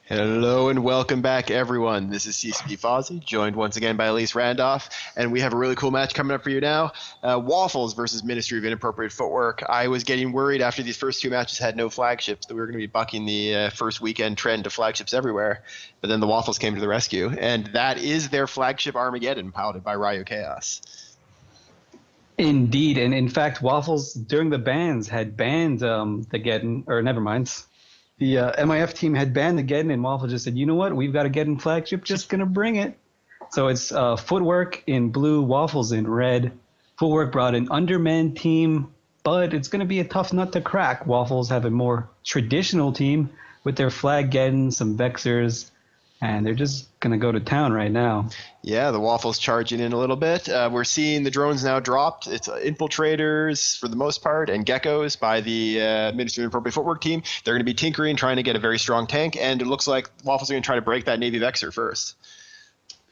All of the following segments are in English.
Hello and welcome back, everyone. This is CCP Fozzie, joined once again by Elise Randolph, and we have a really cool match coming up for you now. Waffles versus Ministry of Inappropriate Footwork. I was getting worried after these first two matches had no flagships that we were going to be bucking the first weekend trend to flagships everywhere, but then the Waffles came to the rescue, and that is their flagship Armageddon, piloted by Ryo Chaos. Indeed, and in fact, Waffles during the bans had banned the Geddon, or never mind. The MIF team had banned the Geddon, and Waffles just said, you know what, we've got a Geddon flagship, just going to bring it. So it's Footwork in blue, Waffles in red. Footwork brought an undermanned team, but it's going to be a tough nut to crack. Waffles have a more traditional team with their flag Geddon, some Vexers, and they're just going to go to town right now. Yeah, the Waffles charging in a little bit. We're seeing the drones now dropped. It's infiltrators for the most part and geckos by the Ministry of Inappropriate Footwork team. They're going to be tinkering, trying to get a very strong tank, and it looks like Waffles are going to try to break that Navy Vexer first.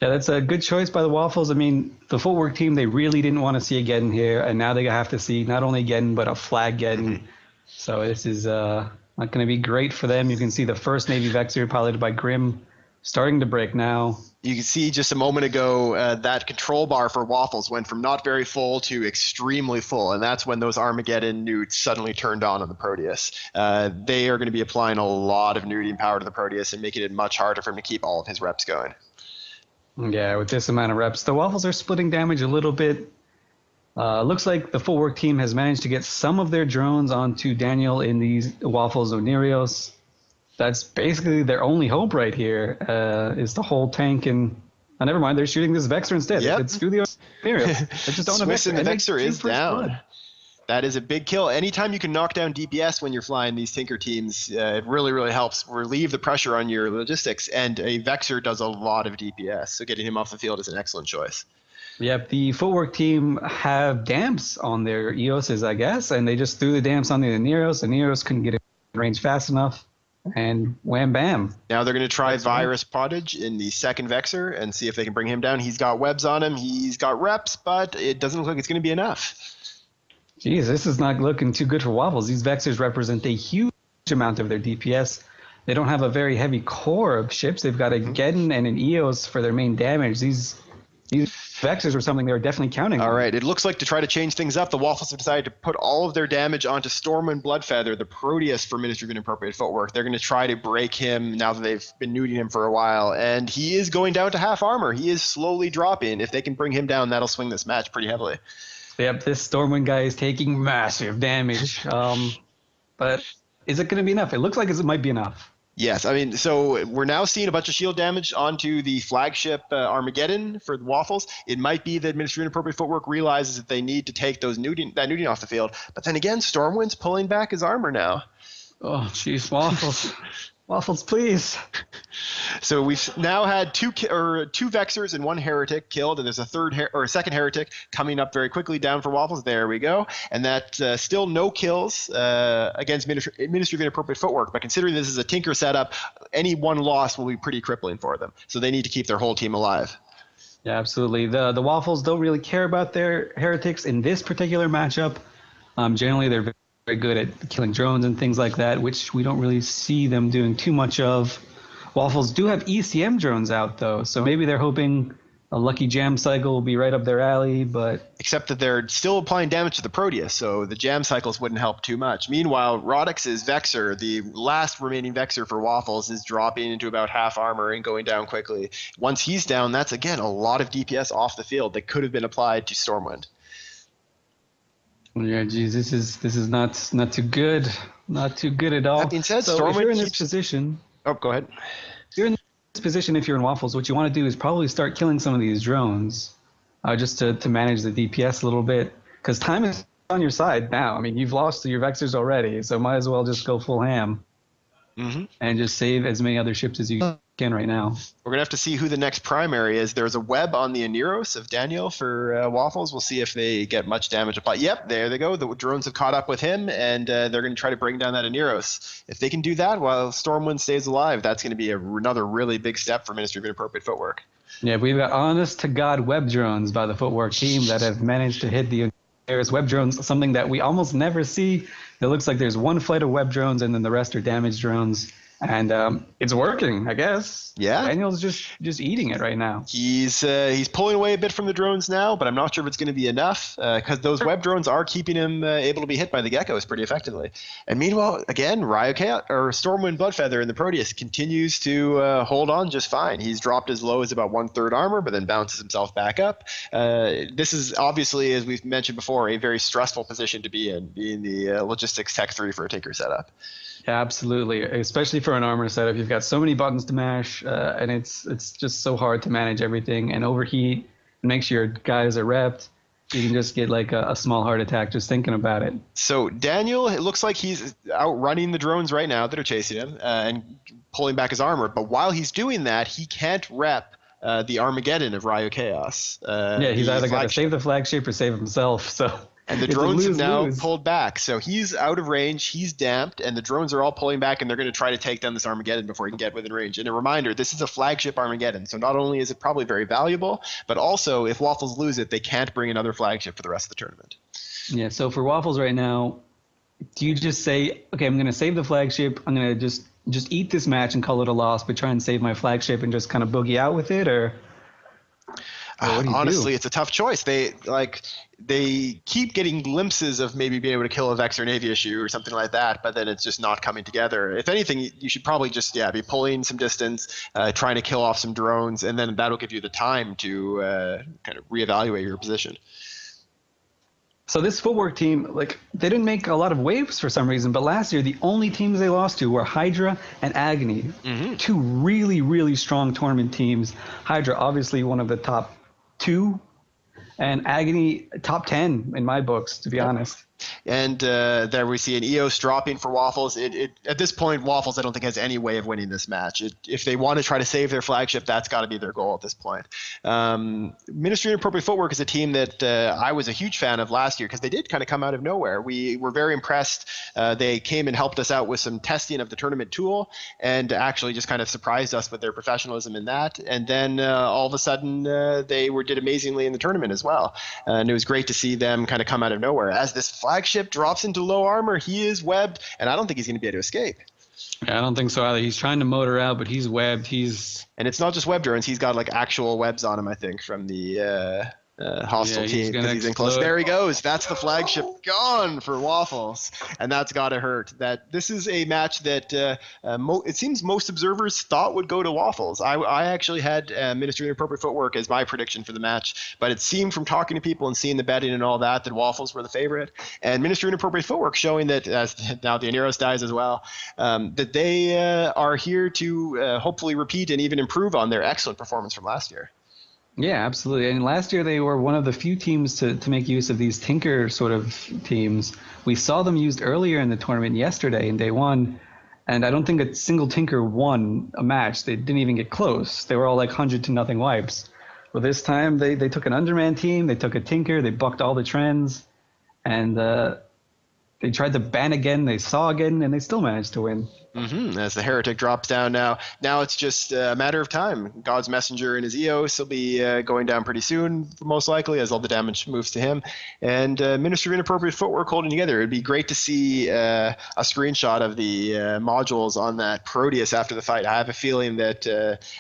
Yeah, that's a good choice by the Waffles. I mean, the Footwork team, they really didn't want to see a Geddon here, and now they have to see not only Geddon, but a flag Geddon. So this is not going to be great for them. You can see the first Navy Vexer piloted by Grim starting to break now. You can see just a moment ago that control bar for Waffles went from not very full to extremely full, and that's when those Armageddon newts suddenly turned on the Proteus. They are going to be applying a lot of nuding power to the Proteus and making it much harder for him to keep all of his reps going. Yeah, with this amount of reps, the Waffles are splitting damage a little bit. Looks like the Footwork team has managed to get some of their drones onto Daniel in these Waffles Onirios. That's basically their only hope right here, is the whole tank. And never mind, they're shooting this Vexer instead. Yep. It's through the Onirios. They just don't Swiss Vexer. and the Vexer is down. Blood. That is a big kill. Anytime you can knock down DPS when you're flying these Tinker teams, it really, really helps relieve the pressure on your logistics. And a Vexer does a lot of DPS, so getting him off the field is an excellent choice. Yep, the Footwork team have damps on their EOSs, I guess, and they just threw the damps on the Onirios. The Onirios couldn't get in range fast enough. And wham bam. Now they're going to try Virus Pottage in the second Vexer and see if they can bring him down. He's got webs on him. He's got reps, but it doesn't look like it's going to be enough. Jeez, this is not looking too good for Waffles. These Vexers represent a huge amount of their DPS. They don't have a very heavy core of ships. They've got a Geddon and an EOS for their main damage. These Vexers were something they were definitely counting on. All right, it looks like to try to change things up, the Waffles have decided to put all of their damage onto Stormwind Bloodfeather, the Proteus for Ministry of Inappropriate Footwork. They're going to try to break him now that they've been nuding him for a while, and he is going down to half armor. He is slowly dropping. If they can bring him down, that'll swing this match pretty heavily. Yep, this Stormwind guy is taking massive damage. But is it going to be enough? It looks like it might be enough. Yes, I mean, so we're now seeing a bunch of shield damage onto the flagship Armageddon for the Waffles. It might be that Ministry of Inappropriate Footwork realizes that they need to take that nuding off the field. But then again, Stormwind's pulling back his armor now. Oh, jeez, Waffles. Waffles, please. So we've now had two Vexers and one Heretic killed, and there's a second Heretic coming up very quickly down for Waffles. There we go. And that still no kills against Ministry of Inappropriate Footwork. But considering this is a Tinker setup, any one loss will be pretty crippling for them. So they need to keep their whole team alive. Yeah, absolutely. The Waffles don't really care about their Heretics in this particular matchup. Generally, they're very good at killing drones and things like that, which we don't really see them doing too much of. Waffles do have ECM drones out, though, so maybe they're hoping a lucky jam cycle will be right up their alley, but... Except that they're still applying damage to the Proteus, so the jam cycles wouldn't help too much. Meanwhile, Rodix's Vexer, the last remaining Vexer for Waffles, is dropping into about half armor and going down quickly. Once he's down, that's, again, a lot of DPS off the field that could have been applied to Stormwind. Yeah, geez, this is not too good. Not too good at all. That being said, so Stormwind if you're in this position... Oh, go ahead. If you're in this position, if you're in Waffles, what you want to do is probably start killing some of these drones just to manage the DPS a little bit, because time is on your side now. I mean, you've lost your Vexers already, so might as well just go full ham and just save as many other ships as you can right now. We're going to have to see who the next primary is. There's a web on the Oniros of Daniel for Waffles. We'll see if they get much damage applied. Yep, there they go. The drones have caught up with him, and they're going to try to bring down that Oniros. If they can do that while Stormwind stays alive, that's going to be another really big step for Ministry of Inappropriate Footwork. Yeah, we've got honest-to-God web drones by the Footwork team that have managed to hit the Oniros web drones, something that we almost never see. It looks like there's one flight of web drones, and then the rest are damage drones. And it's working, I guess. Yeah. Daniel's just eating it right now. He's pulling away a bit from the drones now, but I'm not sure if it's going to be enough because those web drones are keeping him able to be hit by the geckos pretty effectively. And meanwhile, again, Stormwind Bloodfeather in the Proteus continues to hold on just fine. He's dropped as low as about 1/3 armor, but then bounces himself back up. This is obviously, as we've mentioned before, a very stressful position to be in, being the logistics tech 3 for a Tinker setup. Yeah, absolutely. Especially for an armor setup, you've got so many buttons to mash, and it's just so hard to manage everything and overheat and make sure your guys are repped. You can just get like a small heart attack just thinking about it. So Daniel, it looks like he's outrunning the drones right now that are chasing him and pulling back his armor. But while he's doing that, he can't rep the Armageddon of Ryo Chaos. Yeah, he's either got to save the flagship or save himself. So. And the drones have now pulled back. So he's out of range, he's damped, and the drones are all pulling back, and they're going to try to take down this Armageddon before he can get within range. And a reminder, this is a flagship Armageddon. So not only is it probably very valuable, but also if Waffles lose it, they can't bring another flagship for the rest of the tournament. Yeah, so for Waffles right now, do you just say, okay, I'm going to save the flagship, I'm going to just eat this match and call it a loss, but try and save my flagship and just kind of boogie out with it, or what do you honestly, do? It's a tough choice. They keep getting glimpses of maybe being able to kill a Vex or an Aviashoe or something like that, but then it's just not coming together. If anything, you should probably just be pulling some distance, trying to kill off some drones, and then that'll give you the time to kind of reevaluate your position. So this Footwork team, they didn't make a lot of waves for some reason, but last year the only teams they lost to were Hydra and Agony, two really, really strong tournament teams. Hydra, obviously one of the top 2, and Agony top 10 in my books, to be honest. And there we see an EOS dropping for Waffles. At this point, Waffles I don't think has any way of winning this match. If they want to try to save their flagship, that's got to be their goal at this point. Ministry Inappropriate Footwork is a team that I was a huge fan of last year because they did kind of come out of nowhere. We were very impressed. They came and helped us out with some testing of the tournament tool and actually just kind of surprised us with their professionalism in that. And then all of a sudden they did amazingly in the tournament as well. And it was great to see them kind of come out of nowhere. As this flagship drops into low armor, he is webbed, and I don't think he's going to be able to escape. Yeah, I don't think so either. He's trying to motor out, but he's webbed. And it's not just web drones. He's got actual webs on him, I think, from the hostile team because he's in close. There he goes. That's the flagship gone for Waffles, and that's got to hurt. This is a match that it seems most observers thought would go to Waffles. I actually had Ministry of Inappropriate Footwork as my prediction for the match, but it seemed from talking to people and seeing the betting and all that Waffles were the favorite. And Ministry of Inappropriate Footwork showing that, as now the Aneros dies as well, that they are here to hopefully repeat and even improve on their excellent performance from last year. Yeah, absolutely. And last year they were one of the few teams to make use of these Tinker sort of teams. We saw them used earlier in the tournament yesterday in day 1, and I don't think a single Tinker won a match. They didn't even get close. They were all 100-0 wipes. Well, this time they took an Underman team, they took a Tinker, they bucked all the trends, and they tried to ban again, they saw again, and they still managed to win. As the Heretic drops down now it's just a matter of time. God's Messenger and his EOS will be going down pretty soon, most likely, as all the damage moves to him. And Ministry of Inappropriate Footwork holding together. It'd be great to see a screenshot of the modules on that Proteus after the fight. I have a feeling that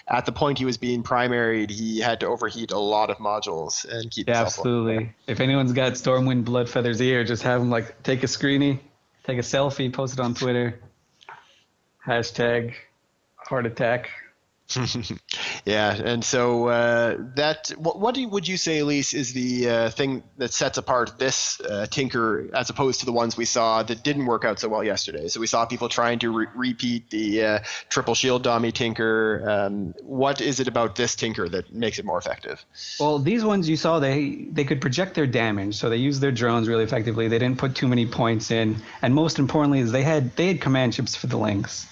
at the point he was being primaried, he had to overheat a lot of modules and keep himself absolutely. alive. If anyone's got Stormwind Bloodfeather's ear, just have him take a screenie, take a selfie, post it on Twitter. Hashtag heart attack. Yeah, and so would you say, Elise, is the thing that sets apart this Tinker as opposed to the ones we saw that didn't work out so well yesterday? So we saw people trying to repeat the triple shield dummy Tinker. What is it about this Tinker that makes it more effective? Well, these ones you saw, they could project their damage, so they used their drones really effectively. They didn't put too many points in, and most importantly is they had command ships for the links.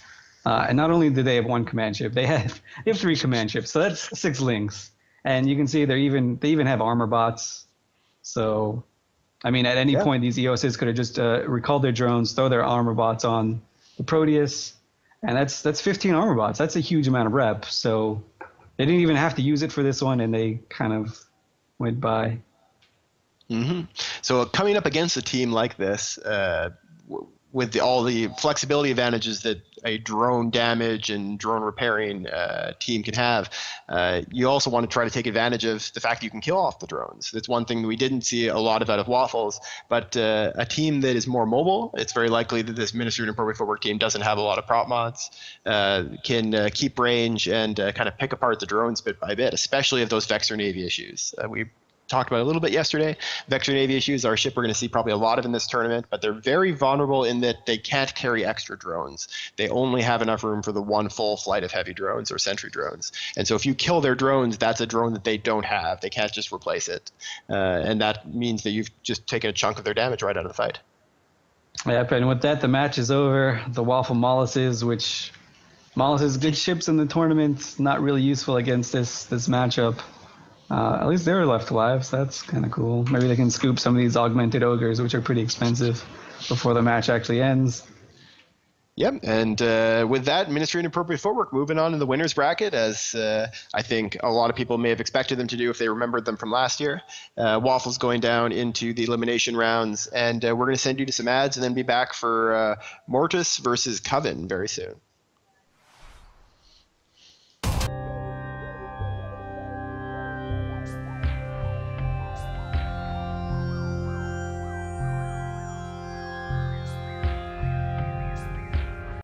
And not only did they have 1 command ship, they have 3 command ships, so that's 6 links. And you can see they even have armor bots. So, I mean, at any point, these EOSs could have just recalled their drones, throw their armor bots on the Proteus, and that's 15 armor bots. That's a huge amount of rep. So they didn't even have to use it for this one, and they kind of went by. So coming up against a team like this, with all the flexibility advantages that a drone damage and drone repairing team can have, you also want to try to take advantage of the fact that you can kill off the drones. That's one thing that we didn't see a lot of out of Waffles, but a team that is more mobile, it's very likely that this Ministry of Inappropriate Footwork team doesn't have a lot of prop mods, can keep range and kind of pick apart the drones bit by bit, especially if those Vector Navy issues. We talked about a little bit yesterday. Vector Navy issues are a ship we're going to see probably a lot of in this tournament, but they're very vulnerable in that they can't carry extra drones. They only have enough room for the one full flight of heavy drones or sentry drones. And so if you kill their drones, that's a drone that they don't have. They can't just replace it. And that means that you've just taken a chunk of their damage right out of the fight. Yep, and with that, the match is over. The Waffle Molluses, which Molluses, good ships in the tournament, not really useful against this matchup. At least they're left alive, so that's kind of cool. Maybe they can scoop some of these augmented ogres, which are pretty expensive, before the match actually ends. Yep, and with that, Ministry of Inappropriate Footwork moving on in the winners bracket, as I think a lot of people may have expected them to do if they remembered them from last year. Waffles going down into the elimination rounds, and we're going to send you to some ads and then be back for Mortis versus Coven very soon.